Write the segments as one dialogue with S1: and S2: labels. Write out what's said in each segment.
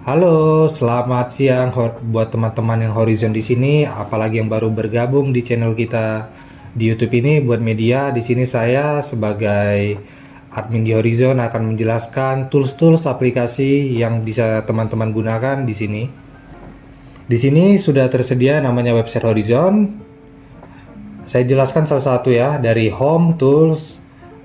S1: Halo, selamat siang buat teman-teman yang Horizon di sini, apalagi yang baru bergabung di channel kita di YouTube ini buat media. Di sini saya sebagai admin di Horizon akan menjelaskan tools-tools aplikasi yang bisa teman-teman gunakan di sini. Di sini sudah tersedia namanya website Horizon. Saya jelaskan satu-satu ya, dari Home, Tools,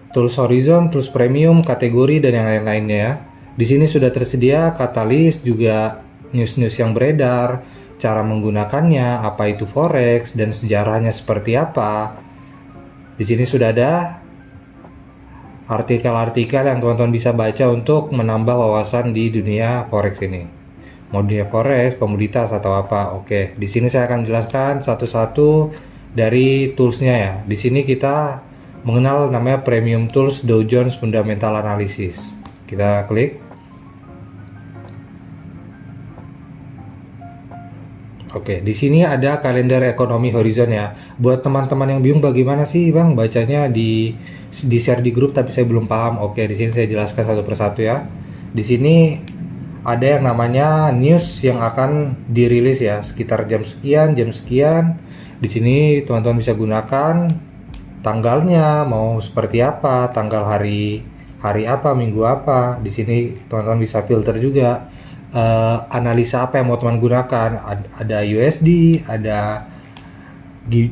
S1: Tools Horizon, Tools Premium, kategori dan yang lain-lainnya ya. Di sini sudah tersedia katalis, juga news-news yang beredar, cara menggunakannya, apa itu forex dan sejarahnya seperti apa. Di sini sudah ada artikel-artikel yang teman-teman bisa baca untuk menambah wawasan di dunia forex ini. Mau dunia forex, komoditas atau apa. Oke, di sini saya akan jelaskan satu-satu dari toolsnya ya. Di sini kita mengenal namanya Premium Tools Dow Jones Fundamental Analysis. Kita klik. Oke, di sini ada kalender ekonomi Horizon ya. Buat teman-teman yang bingung bagaimana sih Bang bacanya di share di grup tapi saya belum paham. Oke, di sini saya jelaskan satu persatu ya. Di sini ada yang namanya news yang akan dirilis ya, sekitar jam sekian, jam sekian. Di sini teman-teman bisa gunakan tanggalnya mau seperti apa, tanggal hari apa, minggu apa. Di sini teman-teman bisa filter juga analisa apa yang mau teman gunakan. Ada USD, ada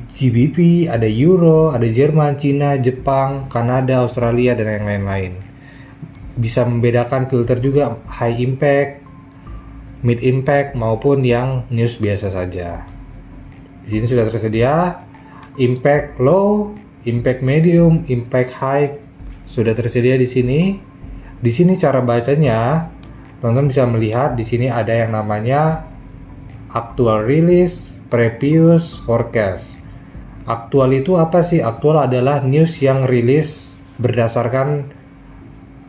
S1: GBP, ada Euro, ada Jerman, Cina, Jepang, Kanada, Australia dan yang lain-lain. Bisa membedakan filter juga high impact, mid impact maupun yang news biasa saja. Di sini sudah tersedia impact low, impact medium, impact high sudah tersedia di sini. Di sini cara bacanya teman-teman bisa melihat di sini ada yang namanya actual release, previous, forecast. Aktual itu apa sih? Aktual adalah news yang rilis berdasarkan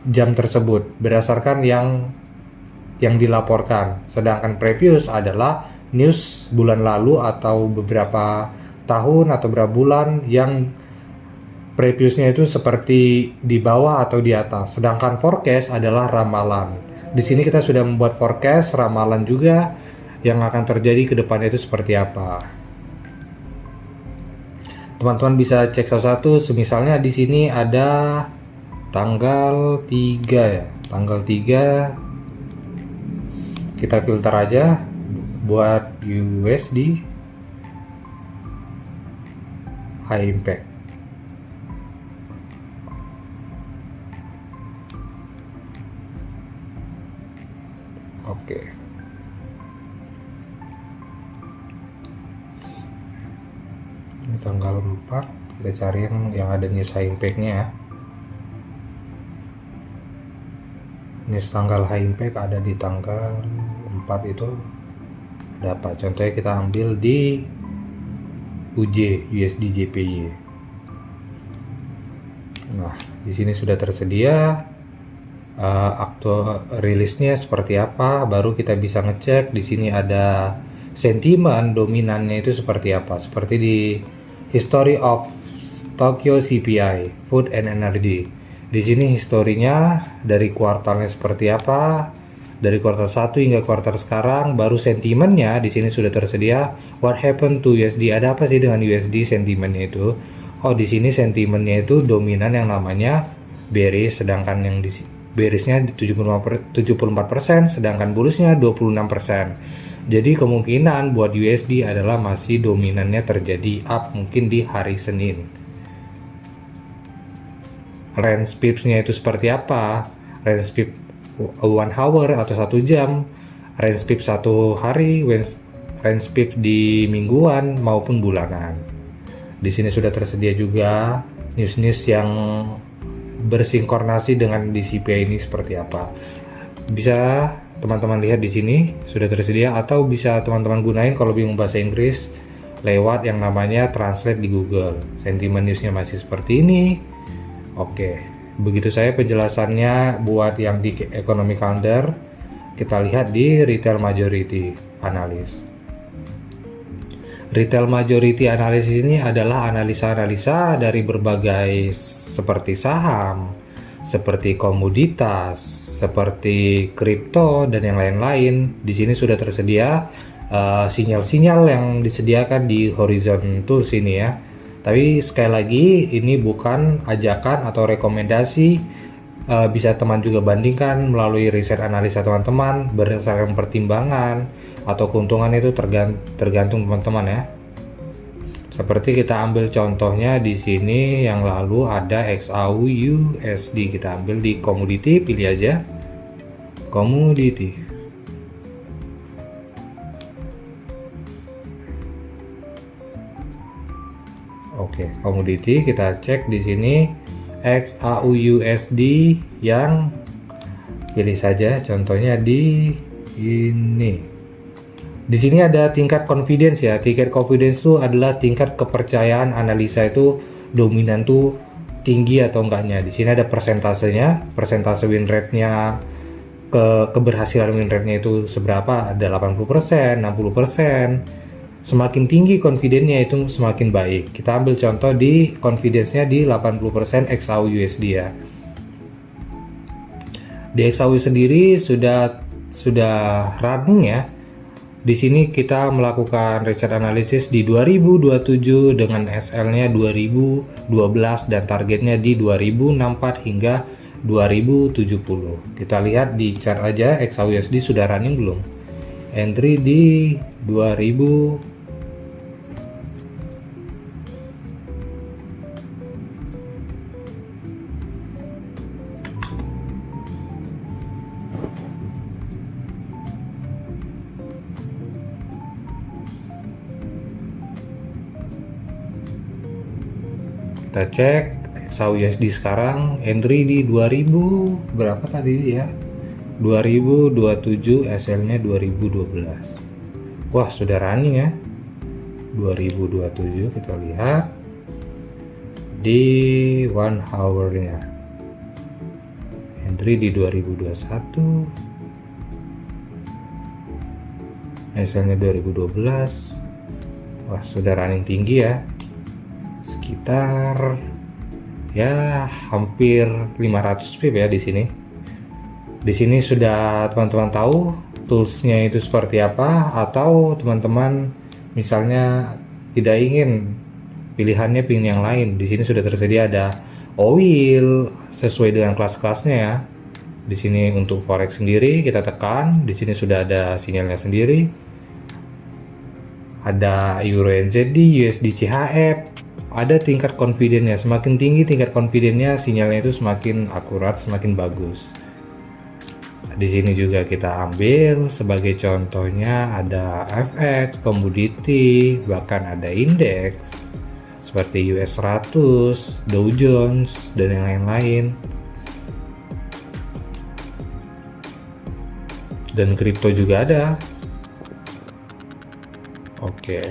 S1: jam tersebut, berdasarkan yang dilaporkan. Sedangkan previous adalah news bulan lalu atau beberapa tahun atau beberapa bulan yang previousnya itu seperti di bawah atau di atas. Sedangkan forecast adalah ramalan. Di sini kita sudah membuat forecast, ramalan juga yang akan terjadi ke depannya itu seperti apa. Teman-teman bisa cek satu-satu. Misalnya di sini ada tanggal 3 ya. Tanggal 3 kita filter aja buat USD high impact. Oke. Ini tanggal 4, kita cari yang ada news high impact-nya ya. News tanggal high impact ada di tanggal 4 itu ada apa? Contohnya kita ambil di USD JPY. Nah, di sini sudah tersedia aktual rilisnya seperti apa, baru kita bisa ngecek. Di sini ada sentimen dominannya itu seperti apa, seperti di History of Tokyo CPI Food and Energy. Di sini historinya dari kuartalnya seperti apa, dari kuartal 1 hingga kuartal sekarang. Baru sentimennya di sini sudah tersedia. What happened to USD? Ada apa sih dengan USD sentimennya itu? Oh, di sini sentimennya itu dominan yang namanya bearish, sedangkan yang di bearishnya 74%, sedangkan bullishnya 26%. Jadi kemungkinan buat USD adalah masih dominannya terjadi up mungkin di hari Senin. Range pipsnya itu seperti apa? Range pip 1 hour atau 1 jam, range pip 1 hari, range pip di mingguan maupun bulanan. Di sini sudah tersedia juga news-news yang bersinkronasi dengan di CPI ini seperti apa. Bisa teman-teman lihat di sini sudah tersedia, atau bisa teman-teman gunain kalau bingung bahasa Inggris lewat yang namanya translate di Google. Sentiment newsnya masih seperti ini. Oke, begitu saya penjelasannya buat yang di economic calendar. Kita lihat di retail majority analysis. Retail majority analysis ini adalah analisa-analisa dari berbagai seperti saham, seperti komoditas, seperti kripto dan yang lain-lain. Di sini sudah tersedia sinyal-sinyal yang disediakan di Horizon Tools ini ya. Tapi sekali lagi ini bukan ajakan atau rekomendasi, bisa teman juga bandingkan melalui riset analisa teman-teman berdasarkan pertimbangan atau keuntungan, itu tergantung teman-teman ya. Seperti kita ambil contohnya di sini yang lalu ada XAUUSD, kita ambil di komoditi, pilih aja komoditi. Oke, komoditi kita cek di sini XAUUSD yang pilih saja contohnya di ini. Di sini ada tingkat confidence ya. Tingkat confidence itu adalah tingkat kepercayaan analisa itu dominan tuh tinggi atau enggaknya. Di sini ada persentasenya, persentase win rate-nya, keberhasilan win rate-nya itu seberapa, ada 80%, 60%. Semakin tinggi confidence-nya itu semakin baik. Kita ambil contoh di confidence-nya di 80% XAUUSD ya. Di XAU sendiri sudah running ya. Di sini kita melakukan riset analisis di 2027 dengan SL-nya 2012 dan targetnya di 2064 hingga 2070. Kita lihat di chart aja XAUUSD sudah running belum. Entry di 2000. Kita cek XAUUSD sekarang entry di 2000 berapa tadi ya, 2027, SL-nya 2012. Wah, sudah running ya 2027. Kita lihat di 1 hour-nya, entry di 2021, SL-nya 2012. Wah, sudah running tinggi ya, sekitar ya hampir 500 pip ya di sini. Di sini sudah teman-teman tahu toolsnya itu seperti apa, atau teman-teman misalnya tidak ingin pilihannya pilih yang lain. Di sini sudah tersedia ada oil sesuai dengan kelas-kelasnya ya. Di sini untuk forex sendiri kita tekan, di sini sudah ada sinyalnya sendiri. Ada Euro NZD, USD CHF, ada tingkat confidence-nya. Semakin tinggi tingkat confidence-nya, sinyalnya itu semakin akurat, semakin bagus. Di sini juga kita ambil sebagai contohnya ada FX, komoditi, bahkan ada indeks seperti US 100, Dow Jones, dan yang lain-lain. Dan kripto juga ada. Oke,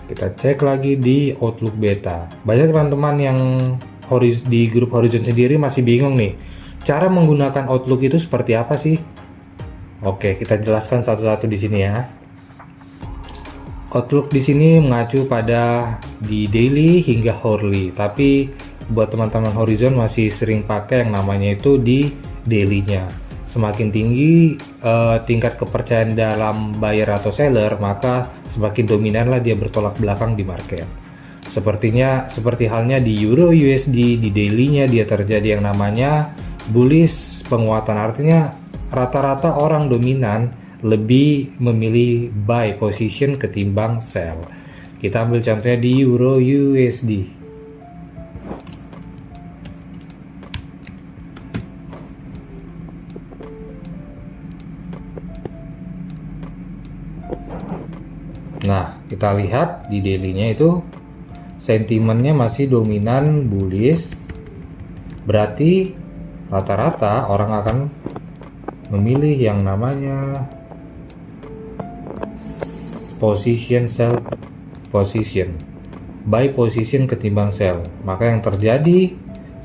S1: kita cek lagi di Outlook Beta. Banyak teman-teman yang di grup Horizon sendiri masih bingung nih, cara menggunakan Outlook itu seperti apa sih? Oke, kita jelaskan satu-satu di sini ya. Outlook di sini mengacu pada di daily hingga hourly, tapi buat teman-teman Horizon masih sering pakai yang namanya itu di daily-nya. Semakin tinggi tingkat kepercayaan dalam buyer atau seller, maka semakin dominanlah dia bertolak belakang di market. Seperti halnya di Euro USD, di daily-nya dia terjadi yang namanya bullish penguatan, artinya rata-rata orang dominan lebih memilih buy position ketimbang sell. Kita ambil contohnya di Euro USD. Nah, kita lihat di daily-nya itu sentimennya masih dominan bullish, berarti rata-rata orang akan memilih yang namanya position sell position, buy position ketimbang sell. Maka yang terjadi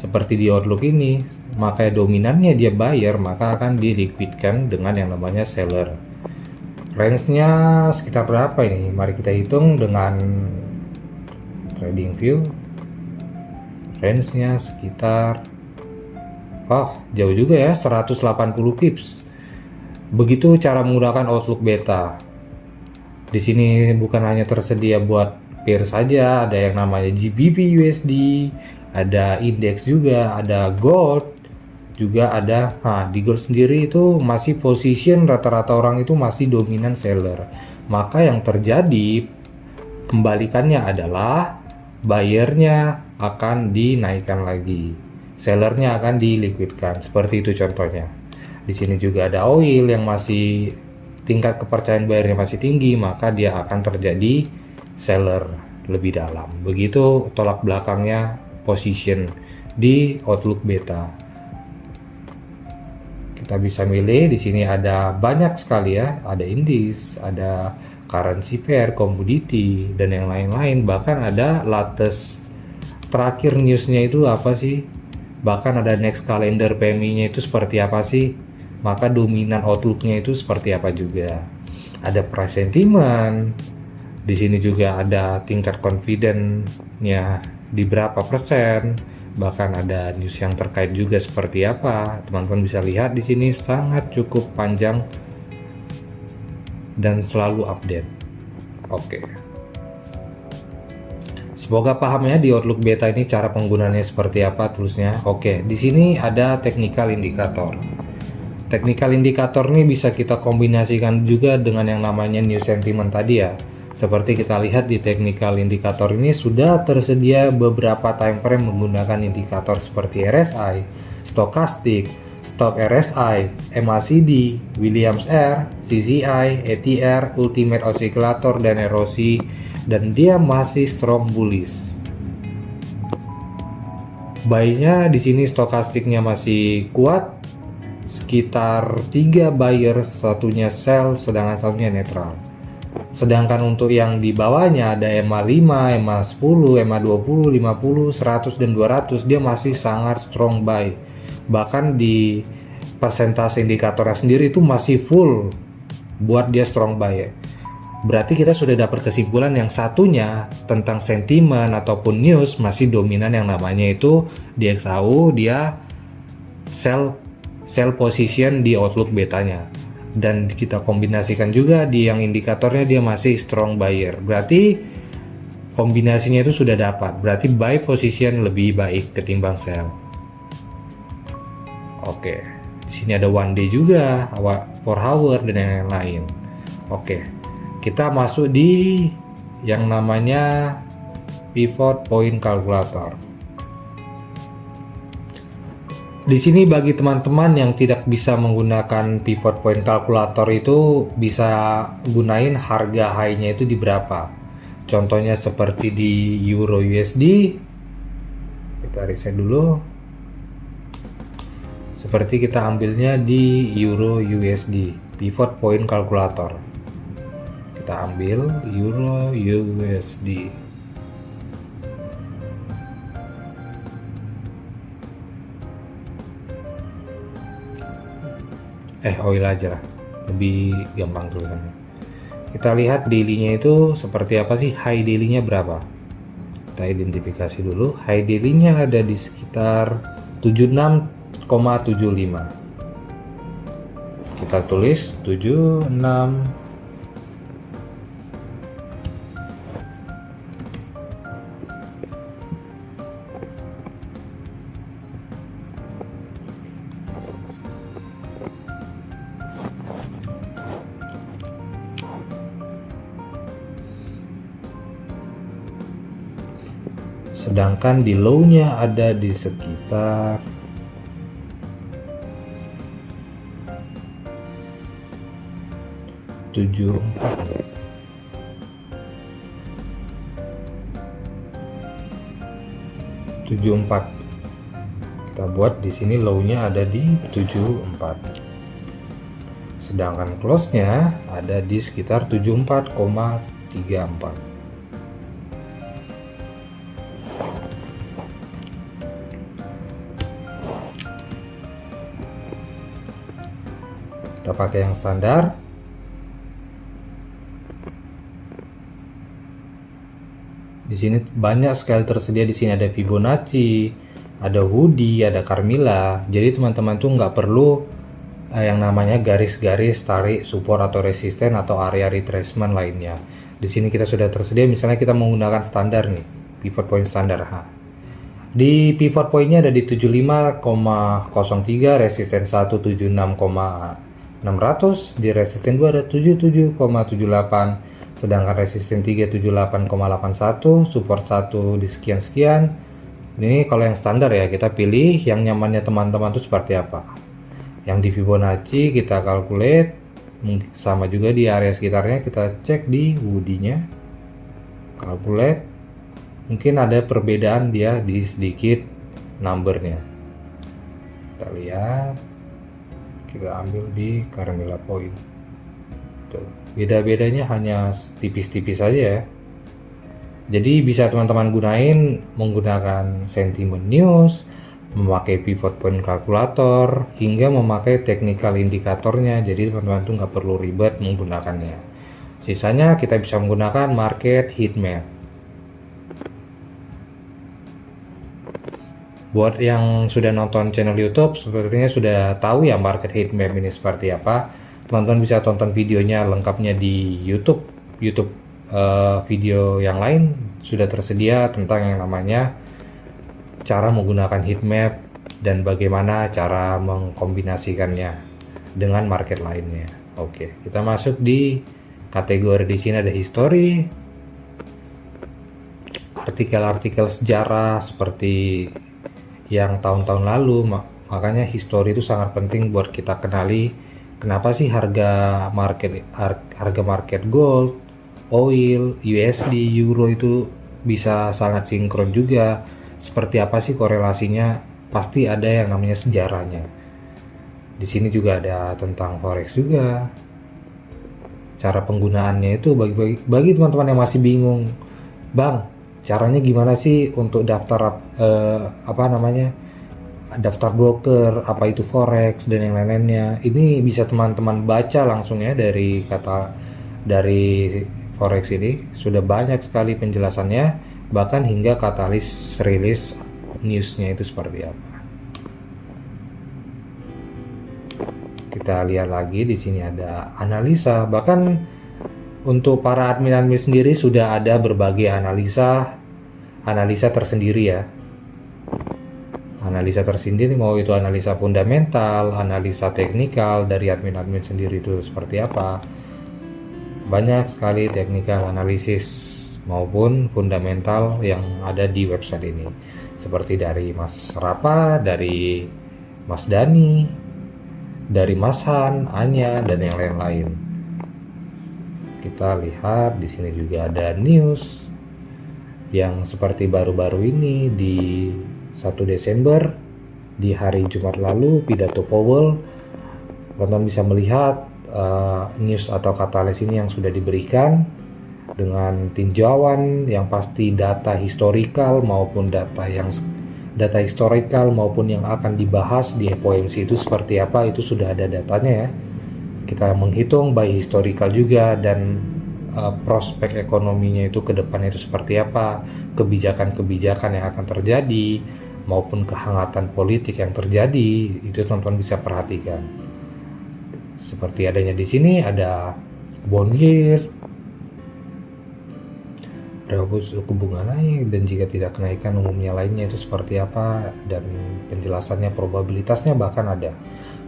S1: seperti di Outlook ini, maka dominannya dia buyer, maka akan diliquidkan dengan yang namanya seller. Range-nya sekitar berapa ini? Mari kita hitung dengan TradingView. Range-nya sekitar Oh, jauh juga ya, 180 pips. Begitu cara menggunakan Outlook Beta. Di sini bukan hanya tersedia buat pair saja, ada yang namanya GBP USD, ada index juga, ada gold, juga ada. Nah, di gold sendiri itu masih position rata-rata orang itu masih dominan seller. Maka yang terjadi kembalikannya adalah buyernya akan dinaikkan lagi, sellernya akan diliquidkan. Seperti itu contohnya. Di sini juga ada oil yang masih tingkat kepercayaan buyernya masih tinggi, maka dia akan terjadi seller lebih dalam. Begitu tolak belakangnya position di Outlook Beta. Kita bisa milih di sini, ada banyak sekali ya, ada indies, ada currency pair, commodity, dan yang lain-lain. Bahkan ada latest terakhir newsnya itu apa sih, bahkan ada next calendar PMI-nya itu seperti apa sih, maka dominan Outlook-nya itu seperti apa juga. Ada price sentiment, di sini juga ada tingkat confidence-nya di berapa persen, bahkan ada news yang terkait juga seperti apa. Teman-teman bisa lihat di sini sangat cukup panjang dan selalu update. Oke. Semoga paham ya di Outlook Beta ini cara penggunaannya seperti apa tulisnya. Oke, di sini ada technical indicator. Technical indicator ini bisa kita kombinasikan juga dengan yang namanya new sentiment tadi ya. Seperti kita lihat di technical indicator ini sudah tersedia beberapa time frame menggunakan indikator seperti RSI, stokastik, Stock RSI, MACD, Williams R, CZI, ATR, Ultimate Oscillator, dan erosi, dan dia masih strong bullish. Buy-nya di sini stokastiknya masih kuat, sekitar 3 buyer, satunya sell, sedangkan satunya netral. Sedangkan untuk yang di bawahnya ada MA5, MA10, MA20, 50, 100, dan 200, dia masih sangat strong buy. Bahkan di persentase indikatornya sendiri itu masih full buat dia strong buy. Berarti kita sudah dapat kesimpulan yang satunya tentang sentimen ataupun news masih dominan yang namanya itu di XAU, dia sell position di Outlook Betanya. Dan kita kombinasikan juga di yang indikatornya dia masih strong buyer. Berarti kombinasinya itu sudah dapat. Berarti buy position lebih baik ketimbang sell. Oke, di sini ada one day juga, 4 hour, dan yang lain. Oke, kita masuk di yang namanya pivot point calculator. Di sini bagi teman-teman yang tidak bisa menggunakan pivot point calculator itu bisa gunain harga high-nya itu di berapa. Contohnya seperti di Euro USD. Kita reset dulu. Seperti kita ambilnya di Euro USD, pivot point calculator. Kita ambil Euro USD. Oil aja lah, lebih gampang tulisannya. Kita lihat daily-nya itu seperti apa sih, high daily-nya berapa. Kita identifikasi dulu, high daily-nya ada di sekitar 76,75. Kita tulis 76. Sedangkan di low-nya ada di sekitar 74. Kita buat di sini low-nya ada di 74. Sedangkan close-nya ada di sekitar 74,34. Kita pakai yang standar. Di sini banyak sekali tersedia. Di sini ada Fibonacci, ada hoodie, ada Carmilla. Jadi teman-teman tuh nggak perlu yang namanya garis-garis tarik support atau resisten atau area retracement lainnya. Di sini kita sudah tersedia, misalnya kita menggunakan standar nih, pivot point standar. Di pivot pointnya ada di 75,03, resisten 1 76,600, di resisten 2 ada 77,78, sedangkan resisten 3 78,81, support 1 di sekian-sekian. Ini kalau yang standar ya, kita pilih yang nyamannya teman-teman itu seperti apa. Yang di Fibonacci kita calculate, sama juga di area sekitarnya kita cek di woody-nya, calculate. Mungkin ada perbedaan dia di sedikit numbernya. Kita lihat, kita ambil di Carmilla point. Tuh, beda-bedanya hanya tipis-tipis saja ya. Jadi bisa teman-teman gunain menggunakan sentiment news, memakai pivot point kalkulator, hingga memakai technical indikatornya. Jadi teman-teman tuh nggak perlu ribet menggunakannya. Sisanya kita bisa menggunakan market heat map. Buat yang sudah nonton channel YouTube, sepertinya sudah tahu ya market heat map ini seperti apa. Teman-teman bisa tonton videonya lengkapnya di YouTube video yang lain sudah tersedia tentang yang namanya cara menggunakan heat map dan bagaimana cara mengkombinasikannya dengan market lainnya. Oke, kita masuk di kategori. Di sini ada history, artikel-artikel sejarah seperti yang tahun-tahun lalu. Makanya history itu sangat penting buat kita kenali kenapa sih harga market gold, oil, USD, euro itu bisa sangat sinkron juga. Seperti apa sih korelasinya? Pasti ada yang namanya sejarahnya. Di sini juga ada tentang forex juga. Cara penggunaannya itu bagi teman-teman yang masih bingung, Bang, caranya gimana sih untuk daftar daftar broker, apa itu forex dan yang lain-lainnya. Ini bisa teman-teman baca langsung ya dari forex ini. Sudah banyak sekali penjelasannya, bahkan hingga katalis rilis newsnya itu seperti apa. Kita lihat lagi di sini ada analisa. Bahkan untuk para admin sendiri sudah ada berbagai analisa tersendiri ya. Analisa tersendiri, mau itu analisa fundamental, analisa teknikal dari admin sendiri itu seperti apa. Banyak sekali teknikal analisis maupun fundamental yang ada di website ini. Seperti dari Mas Rapa, dari Mas Dani, dari Mas Han, Anya, dan yang lain-lain. Kita lihat di sini juga ada news yang seperti baru-baru ini di 1 Desember di hari Jumat lalu, pidato Powell. Teman-teman bisa melihat news atau katalis ini yang sudah diberikan dengan tinjauan yang pasti data historical maupun data historical maupun yang akan dibahas di FOMC itu seperti apa, itu sudah ada datanya ya. Kita menghitung by historical juga dan prospek ekonominya itu ke depannya itu seperti apa, kebijakan-kebijakan yang akan terjadi maupun kehangatan politik yang terjadi, itu teman-teman bisa perhatikan. Seperti adanya di sini ada bond yield, berapa suku bunga naik, dan jika tidak kenaikan umumnya lainnya itu seperti apa, dan penjelasannya, probabilitasnya bahkan ada.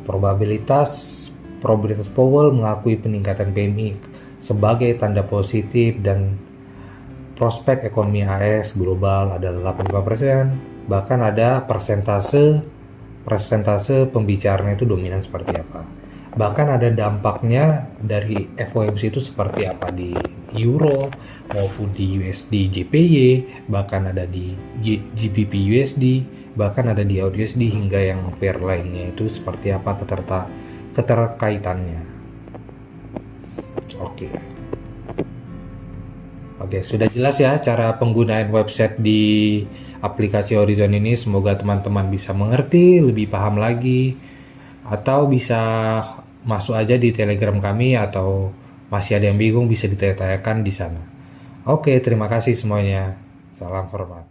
S1: Probabilitas Powell mengakui peningkatan PMI sebagai tanda positif dan prospek ekonomi AS global adalah 85%. Bahkan ada persentase pembicaraan itu dominan seperti apa. Bahkan ada dampaknya dari FOMC itu seperti apa di euro maupun di USD JPY, bahkan ada di GBP USD, bahkan ada di AUD/USD, hingga yang pair lainnya itu seperti apa keterkaitannya. Oke, sudah jelas ya cara penggunaan website di aplikasi Horizon ini. Semoga teman-teman bisa mengerti, lebih paham lagi, atau bisa masuk aja di Telegram kami, atau masih ada yang bingung bisa ditanyakan di sana. Oke, terima kasih semuanya. Salam hormat.